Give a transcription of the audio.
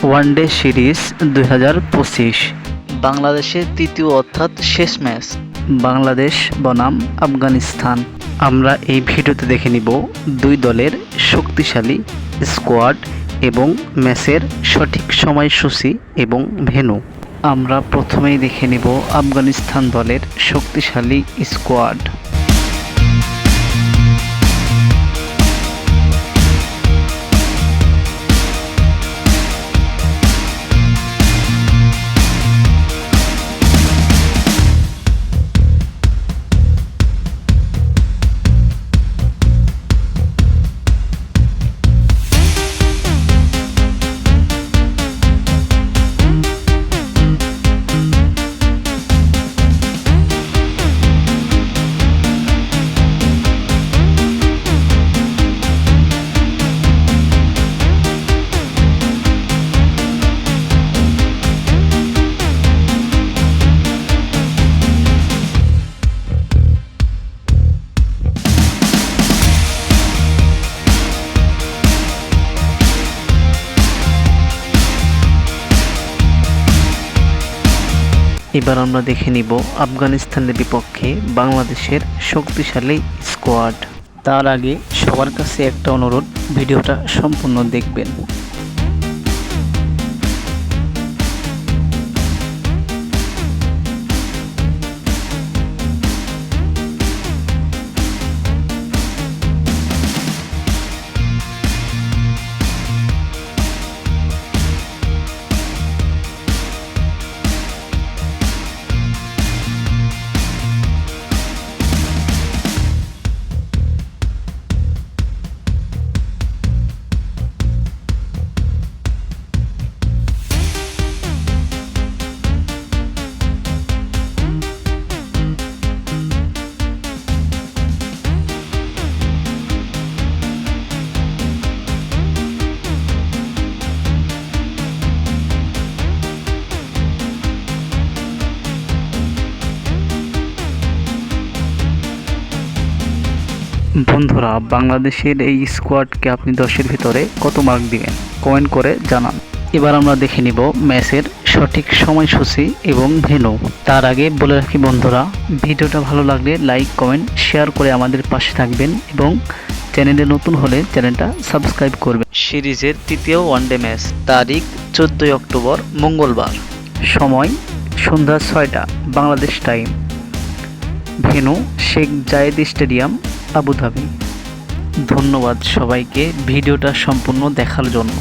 One day series 2025 বাংলাদেশের তৃতীয় অর্থাৎ শেষ ম্যাচ বাংলাদেশ বনাম আফগানিস্তান। আমরা এই ভিডিওতে দেখে নিব দুই দলের শক্তিশালী স্কোয়াড এবং ম্যাচের সঠিক সময়সূচি এবং ভেন্যু। আমরা প্রথমেই দেখে নিব আফগানিস্তান দলের শক্তিশালী স্কোয়াড। এবার আমরা দেখে নিব আফগানিস্তানের বিপক্ষে বাংলাদেশের শক্তিশালী স্কোয়াড। তার আগে সবার কাছে একটা অনুরোধ, ভিডিওটা সম্পূর্ণ দেখবেন। বন্ধুরা, বাংলাদেশের এই স্কোয়াডকে আপনি 10-এর ভিতরে কত মার্ক দিবেন কমেন্ট করে জানান। এবার আমরা দেখে নিব ম্যাচের সঠিক সময়সূচি এবং ভেন্যু। তার আগে বলে রাখি বন্ধুরা, ভিডিওটা ভালো লাগলে লাইক কমেন্ট শেয়ার করে আমাদের পাশে থাকবেন এবং চ্যানেলে নতুন হলে চ্যানেলটা সাবস্ক্রাইব করবেন। সিরিজের তৃতীয় ওয়ানডে ম্যাচ, তারিখ 14 অক্টোবর মঙ্গলবার, সময় সন্ধ্যা 6টা বাংলাদেশ টাইম, ভেন্যু শেখ জায়েদ স্টেডিয়াম, আবুধাবি। ধন্যবাদ সবাইকে ভিডিওটা সম্পূর্ণ দেখার জন্য।